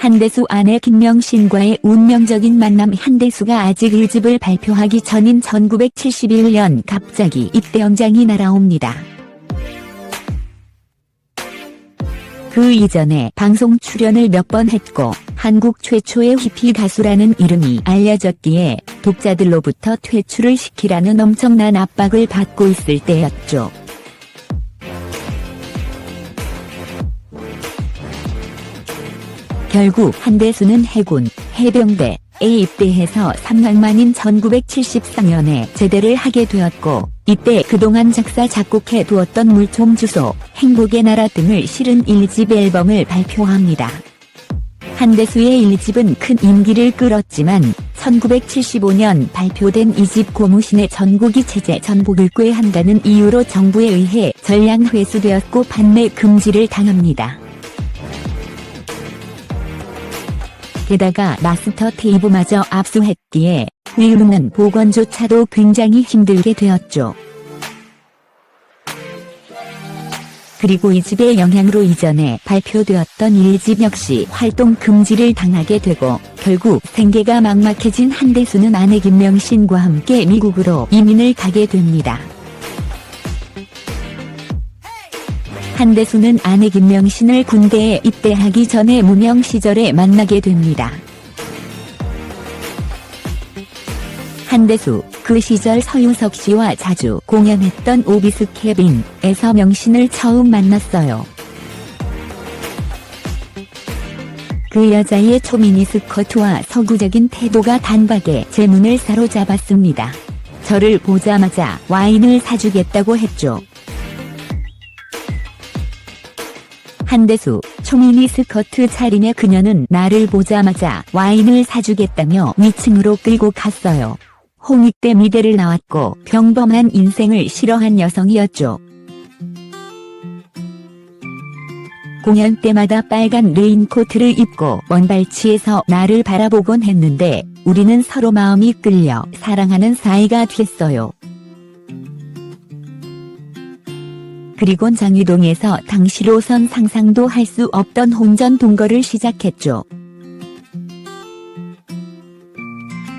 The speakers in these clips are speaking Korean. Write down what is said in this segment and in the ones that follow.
한대수 아내 김명신과의 운명적인 만남. 한대수가 아직 1집을 발표하기 전인 1971년 갑자기 입대 영장이 날아옵니다. 그 이전에 방송 출연을 몇 번 했고 한국 최초의 히피 가수라는 이름이 알려졌기에 독자들로부터 퇴출을 시키라는 엄청난 압박을 받고 있을 때였죠. 결국 한대수는 해군, 해병대에 입대해서 3년 만인 1974년에 제대를 하게 되었고, 이때 그동안 작사 작곡해 두었던 물총 주소, 행복의 나라 등을 실은 1집 앨범을 발표합니다. 한대수의 1집은 큰 인기를 끌었지만 1975년 발표된 2집 고무신의 전곡이 체제 전복을 꾀한다는 이유로 정부에 의해 전량 회수되었고 판매 금지를 당합니다. 게다가 마스터 테이프마저 압수했기에 후일로는 복원조차도 굉장히 힘들게 되었죠. 그리고 이 집의 영향으로 이전에 발표되었던 1집 역시 활동 금지를 당하게 되고 결국 생계가 막막해진 한대수는 아내 김명신과 함께 미국으로 이민을 가게 됩니다. 한대수는 아내 김명신을 군대에 입대하기 전에 무명 시절에 만나게 됩니다. 한대수, 그 시절 서유석 씨와 자주 공연했던 오비스 캐빈에서 명신을 처음 만났어요. 그 여자의 초미니스커트와 서구적인 태도가 단박에 제 눈을 사로잡았습니다. 저를 보자마자 와인을 사주겠다고 했죠. 한대수, 초미니스커트 차림의 그녀는 나를 보자마자 와인을 사주겠다며 위층으로 끌고 갔어요. 홍익대 미대를 나왔고 평범한 인생을 싫어한 여성이었죠. 공연 때마다 빨간 레인코트를 입고 원발치에서 나를 바라보곤 했는데 우리는 서로 마음이 끌려 사랑하는 사이가 됐어요. 그리곤 장위동에서 당시로선 상상도 할 수 없던 혼전 동거를 시작했죠.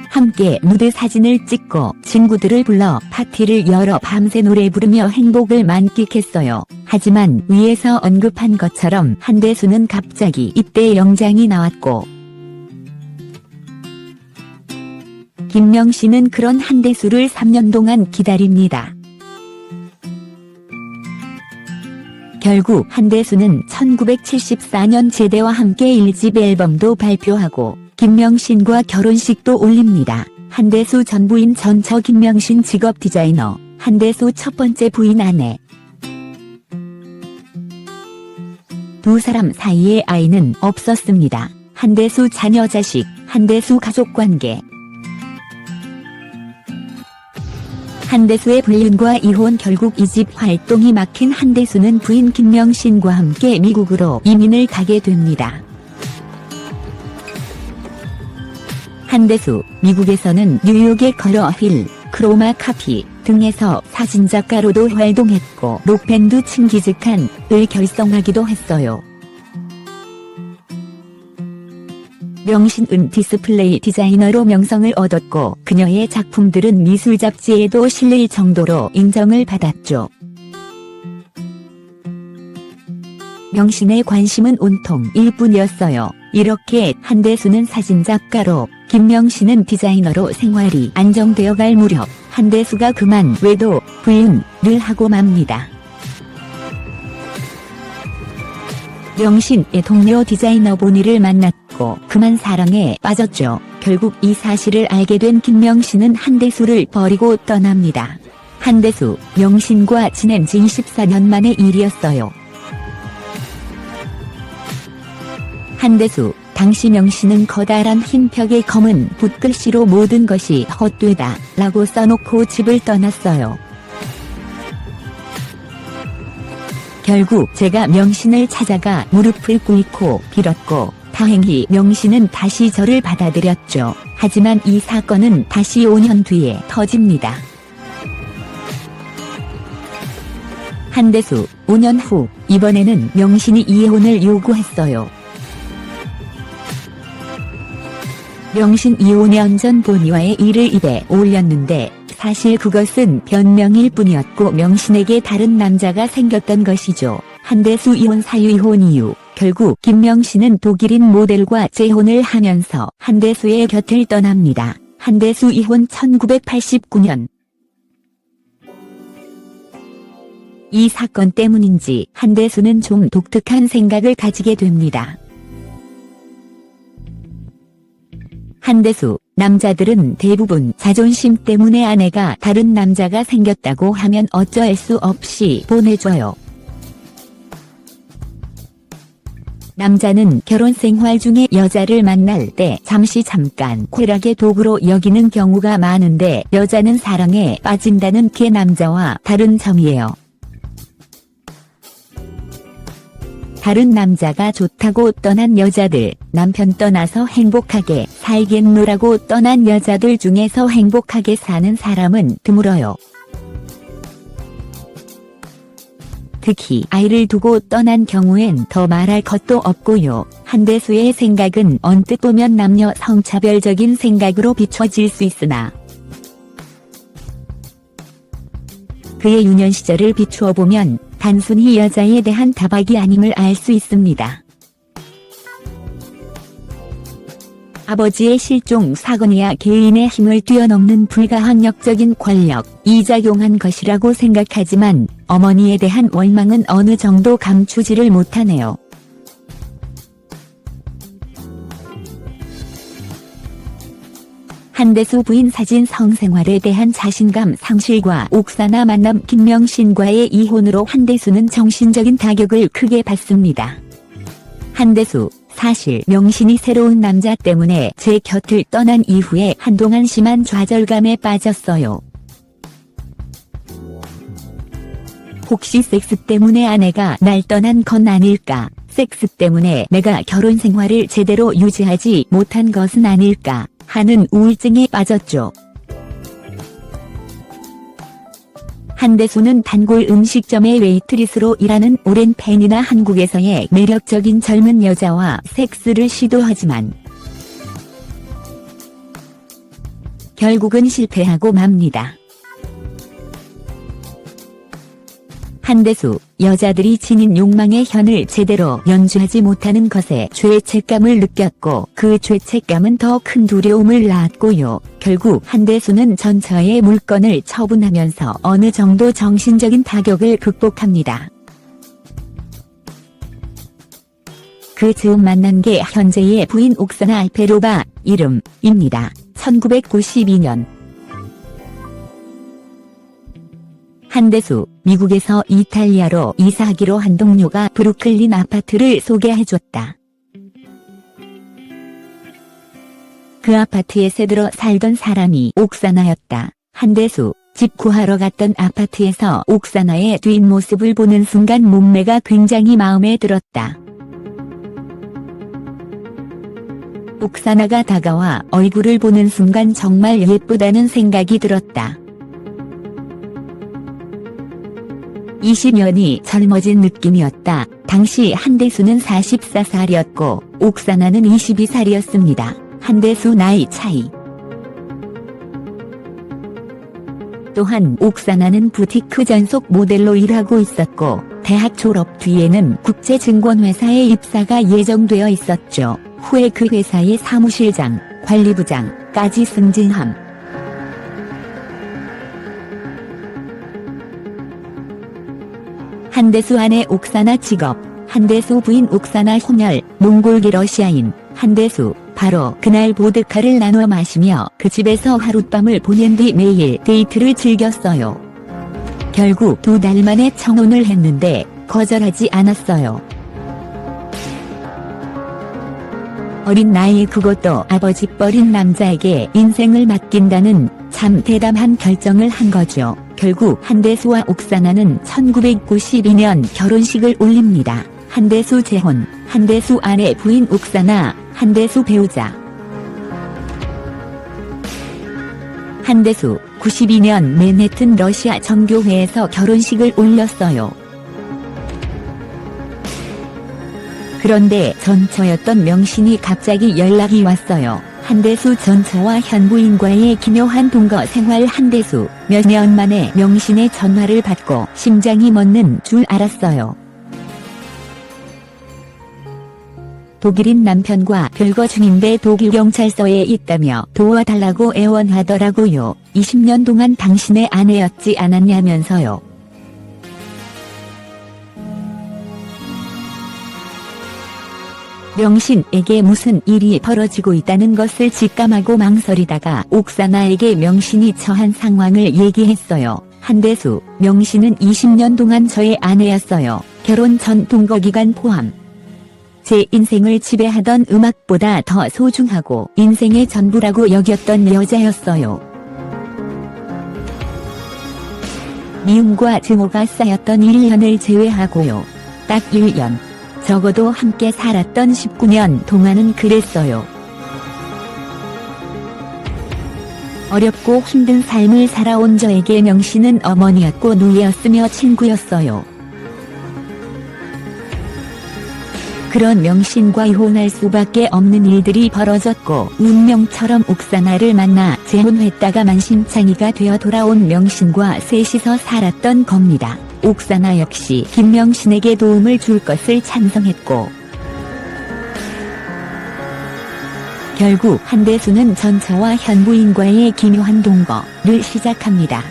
함께 무대 사진을 찍고 친구들을 불러 파티를 열어 밤새 노래 부르며 행복을 만끽했어요. 하지만 위에서 언급한 것처럼 한대수는 갑자기 입대 영장이 나왔고 김명신은 그런 한대수를 3년 동안 기다립니다. 결국 한대수는 1974년 제대와 함께 1집 앨범도 발표하고 김명신과 결혼식도 올립니다. 한대수 전 부인 전처 김명신 직업 디자이너, 한대수 첫 번째 부인 아내. 두 사람 사이에 아이는 없었습니다. 한대수 자녀 자식, 한대수 가족관계. 한대수의 불륜과 이혼 결국 2집 활동이 막힌 한대수는 부인 김명신과 함께 미국으로 이민을 가게 됩니다. 한대수, 미국에서는 뉴욕의 걸어 힐, 크로마 카피 등에서 사진작가로도 활동했고 록밴드 칭기즈칸을 결성하기도 했어요. 명신은 디스플레이 디자이너로 명성을 얻었고 그녀의 작품들은 미술 잡지에도 실릴 정도로 인정을 받았죠. 명신의 관심은 온통 일뿐이었어요. 이렇게 한대수는 사진작가로 김명신은 디자이너로 생활이 안정되어 갈 무렵 한대수가 그만 외도, 부인을 하고 맙니다. 명신의 동료 디자이너 보니를 만났고 그만 사랑에 빠졌죠. 결국 이 사실을 알게 된 김명신은 한대수를 버리고 떠납니다. 한대수, 명신과 지낸 지 24년 만의 일이었어요. 한대수, 당시 명신은 커다란 흰 벽에 검은 붓글씨로 모든 것이 헛되다 라고 써놓고 집을 떠났어요. 결국 제가 명신을 찾아가 무릎을 꿇고 빌었고 다행히 명신은 다시 저를 받아들였죠. 하지만 이 사건은 다시 5년 뒤에 터집니다. 한대수, 5년 후 이번에는 명신이 이혼을 요구했어요. 명신 5년 전 본의와의 일을 입에 올렸는데 사실 그것은 변명일 뿐이었고 명신에게 다른 남자가 생겼던 것이죠. 한대수 이혼 사유 이혼 이유 결국 김명신은 독일인 모델과 재혼을 하면서 한대수의 곁을 떠납니다. 한대수 이혼 1989년. 이 사건 때문인지 한대수는 좀 독특한 생각을 가지게 됩니다. 한대수, 남자들은 대부분 자존심 때문에 아내가 다른 남자가 생겼다고 하면 어쩔 수 없이 보내줘요. 남자는 결혼 생활 중에 여자를 만날 때 잠깐 쾌락의 도구로 여기는 경우가 많은데 여자는 사랑에 빠진다는 게 남자와 다른 점이에요. 다른 남자가 좋다고 떠난 여자들, 남편 떠나서 행복하게 살겠노라고 떠난 여자들 중에서 행복하게 사는 사람은 드물어요. 특히 아이를 두고 떠난 경우엔 더 말할 것도 없고요. 한대수의 생각은 언뜻 보면 남녀 성차별적인 생각으로 비춰질 수 있으나 그의 유년 시절을 비추어 보면 단순히 여자에 대한 타박이 아님을 알 수 있습니다. 아버지의 실종 사건이야 개인의 힘을 뛰어넘는 불가항력적인 권력이 작용한 것이라고 생각하지만 어머니에 대한 원망은 어느 정도 감추지를 못하네요. 한대수 부인 사진 성생활에 대한 자신감 상실과 옥사나 만남 김명신과의 이혼으로 한대수는 정신적인 타격을 크게 받습니다. 한대수, 사실 명신이 새로운 남자 때문에 제 곁을 떠난 이후에 한동안 심한 좌절감에 빠졌어요. 혹시 섹스 때문에 아내가 날 떠난 건 아닐까? 섹스 때문에 내가 결혼 생활을 제대로 유지하지 못한 것은 아닐까? 하는 우울증에 빠졌죠. 한대수는 단골 음식점의 웨이트리스로 일하는 오랜 팬이나 한국에서의 매력적인 젊은 여자와 섹스를 시도하지만 결국은 실패하고 맙니다. 한대수, 여자들이 지닌 욕망의 현을 제대로 연주하지 못하는 것에 죄책감을 느꼈고 그 죄책감은 더 큰 두려움을 낳았고요. 결국 한대수는 전처의 물건을 처분하면서 어느 정도 정신적인 타격을 극복합니다. 그 즈음 만난 게 현재의 부인 옥사나 알페로바 이름입니다. 1992년. 한대수, 미국에서 이탈리아로 이사하기로 한 동료가 브루클린 아파트를 소개해줬다. 그 아파트에 새들어 살던 사람이 옥사나였다. 한대수, 집 구하러 갔던 아파트에서 옥사나의 뒷모습을 보는 순간 몸매가 굉장히 마음에 들었다. 옥사나가 다가와 얼굴을 보는 순간 정말 예쁘다는 생각이 들었다. 20년이 젊어진 느낌이었다. 당시 한대수는 44살이었고 옥사나는 22살이었습니다. 한대수 나이 차이. 또한 옥사나는 부티크 전속 모델로 일하고 있었고 대학 졸업 뒤에는 국제증권회사에 입사가 예정되어 있었죠. 후에 그 회사의 사무실장, 관리부장까지 승진함. 한대수 아내 옥사나 직업, 한대수 부인 옥사나 혼혈, 몽골계 러시아인, 한대수, 바로 그날 보드카를 나눠 마시며 그 집에서 하룻밤을 보낸 뒤 매일 데이트를 즐겼어요. 결국 2달 만에 청혼을 했는데 거절하지 않았어요. 어린 나이 그것도 아버지 뻘인 남자에게 인생을 맡긴다는 참 대담한 결정을 한 거죠. 결국 한대수와 옥사나는 1992년 결혼식을 올립니다. 한대수 재혼, 한대수 아내 부인 옥사나, 한대수 배우자. 한대수, 92년 맨해튼 러시아 정교회에서 결혼식을 올렸어요. 그런데 전처였던 명신이 갑자기 연락이 왔어요. 한대수 전처와 현 부인과의 기묘한 동거 생활. 한대수 몇 년 만에 명신의 전화를 받고 심장이 멎는 줄 알았어요. 독일인 남편과 별거 중인데 독일 경찰서에 있다며 도와달라고 애원하더라고요. 20년 동안 당신의 아내였지 않았냐면서요. 명신에게 무슨 일이 벌어지고 있다는 것을 직감하고 망설이다가 옥사나에게 명신이 처한 상황을 얘기했어요. 한대수, 명신은 20년 동안 저의 아내였어요. 결혼 전 동거기간 포함. 제 인생을 지배하던 음악보다 더 소중하고 인생의 전부라고 여겼던 여자였어요. 미움과 증오가 쌓였던 1년을 제외하고요. 딱 1년. 적어도 함께 살았던 19년 동안은 그랬어요. 어렵고 힘든 삶을 살아온 저에게 명신은 어머니였고 누이였으며 친구였어요. 그런 명신과 이혼할 수밖에 없는 일들이 벌어졌고 운명처럼 옥사나를 만나 재혼했다가 만신창이가 되어 돌아온 명신과 셋이서 살았던 겁니다. 옥사나 역시 김명신에게 도움을 줄 것을 찬성했고 결국 한대수는 전처와 현 부인과의 기묘한 동거를 시작합니다.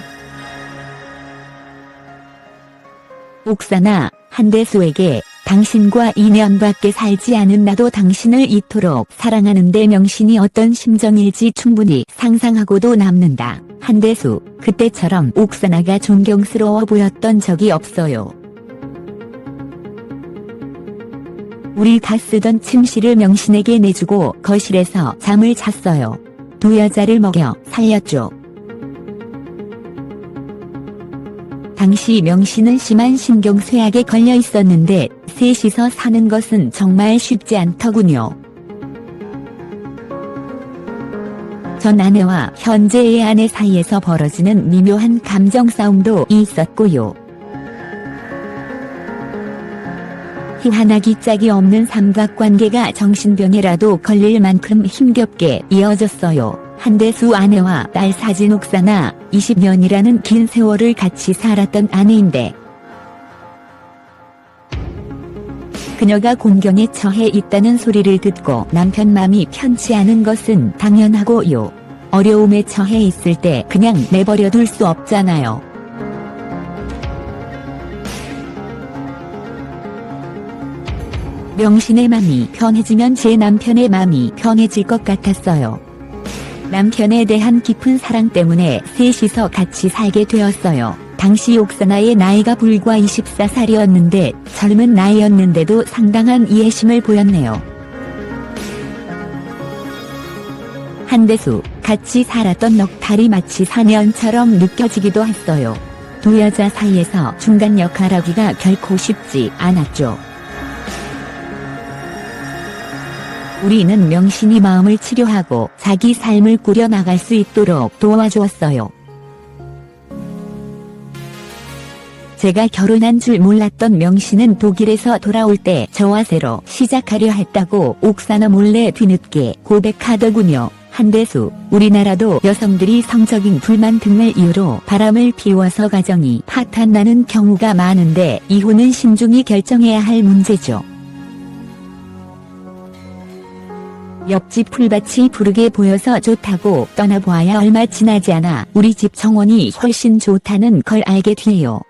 옥사나, 한대수에게 당신과 2년밖에 살지 않은 나도 당신을 이토록 사랑하는데 명신이 어떤 심정일지 충분히 상상하고도 남는다. 한대수, 그때처럼 옥사나가 존경스러워 보였던 적이 없어요. 우리가 쓰던 침실을 명신에게 내주고 거실에서 잠을 잤어요. 두 여자를 먹여 살렸죠. 당시 명신은 심한 신경쇠약에 걸려 있었는데 셋이서 사는 것은 정말 쉽지 않더군요. 전 아내와 현재의 아내 사이에서 벌어지는 미묘한 감정 싸움도 있었고요. 희한하기 짝이 없는 삼각관계가 정신병에라도 걸릴 만큼 힘겹게 이어졌어요. 한대수 아내와 딸 사진. 옥사나, 20년이라는 긴 세월을 같이 살았던 아내인데 그녀가 곤경에 처해 있다는 소리를 듣고 남편 맘이 편치 않은 것은 당연하고요. 어려움에 처해 있을 때 그냥 내버려 둘 수 없잖아요. 명신의 맘이 편해지면 제 남편의 맘이 편해질 것 같았어요. 남편에 대한 깊은 사랑 때문에 셋이서 같이 살게 되었어요. 당시 옥사나의 나이가 불과 24살이었는데 젊은 나이였는데도 상당한 이해심을 보였네요. 한대수, 같이 살았던 넉 달이 마치 4년처럼 느껴지기도 했어요. 두 여자 사이에서 중간 역할하기가 결코 쉽지 않았죠. 우리는 명신이 마음을 치료하고 자기 삶을 꾸려나갈 수 있도록 도와주었어요. 제가 결혼한 줄 몰랐던 명신은 독일에서 돌아올 때 저와 새로 시작하려 했다고 옥사나 몰래 뒤늦게 고백하더군요. 한대수, 우리나라도 여성들이 성적인 불만 등을 이유로 바람을 피워서 가정이 파탄나는 경우가 많은데 이혼은 신중히 결정해야 할 문제죠. 옆집 풀밭이 푸르게 보여서 좋다고 떠나보아야 얼마 지나지 않아 우리 집 정원이 훨씬 좋다는 걸 알게 돼요.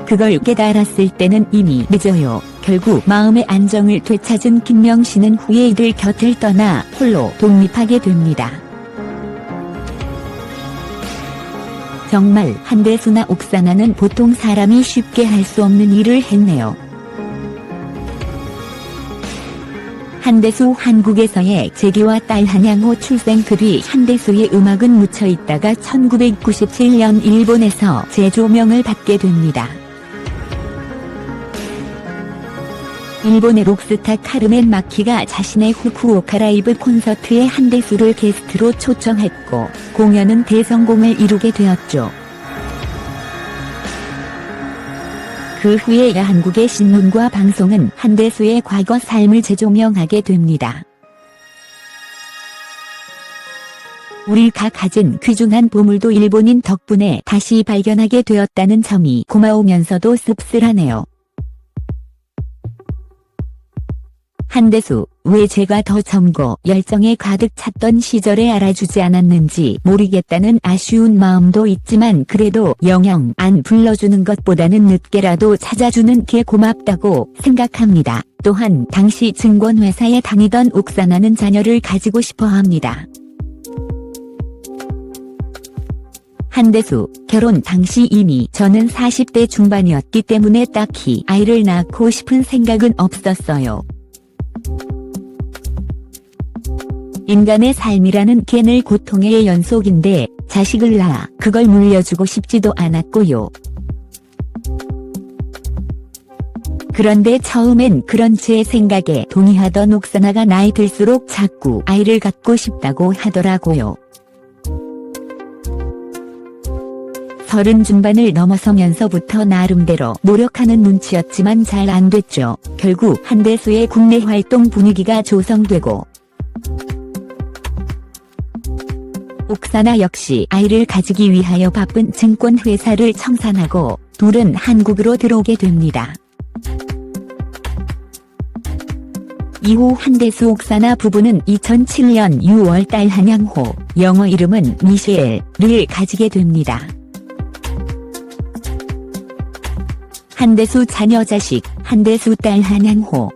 그걸 깨달았을 때는 이미 늦어요. 결국 마음의 안정을 되찾은 김명신은 후에 이들 곁을 떠나 홀로 독립하게 됩니다. 정말 한대수나 옥사나는 보통 사람이 쉽게 할 수 없는 일을 했네요. 한대수 한국에서의 재기와 딸 한양호 출생. 그 뒤 한대수의 음악은 묻혀있다가 1997년 일본에서 재조명을 받게 됩니다. 일본의 록스타 카르멘 마키가 자신의 후쿠오카 라이브 콘서트에 한대수를 게스트로 초청했고 공연은 대성공을 이루게 되었죠. 그 후에야 한국의 신문과 방송은 한대수의 과거 삶을 재조명하게 됩니다. 우리가 가진 귀중한 보물도 일본인 덕분에 다시 발견하게 되었다는 점이 고마우면서도 씁쓸하네요. 한대수, 왜 제가 더 젊고 열정에 가득 찼던 시절에 알아주지 않았는지 모르겠다는 아쉬운 마음도 있지만 그래도 영영 안 불러주는 것보다는 늦게라도 찾아주는 게 고맙다고 생각합니다. 또한 당시 증권회사에 다니던 옥사나는 자녀를 가지고 싶어 합니다. 한대수, 결혼 당시 이미 저는 40대 중반이었기 때문에 딱히 아이를 낳고 싶은 생각은 없었어요. 인간의 삶이라는 게 늘 고통의 연속인데 자식을 낳아 그걸 물려주고 싶지도 않았고요. 그런데 처음엔 그런 제 생각에 동의하던 옥사나가 나이 들수록 자꾸 아이를 갖고 싶다고 하더라고요. 30 중반을 넘어서면서부터 나름대로 노력하는 눈치였지만 잘 안 됐죠. 결국 한대수의 국내 활동 분위기가 조성되고 옥사나 역시 아이를 가지기 위하여 바쁜 증권회사를 청산하고 둘은 한국으로 들어오게 됩니다. 이후 한대수 옥사나 부부는 2007년 6월 딸 한양호, 영어 이름은 미셸을 가지게 됩니다. 한대수 자녀 자식, 한대수 딸 한양호,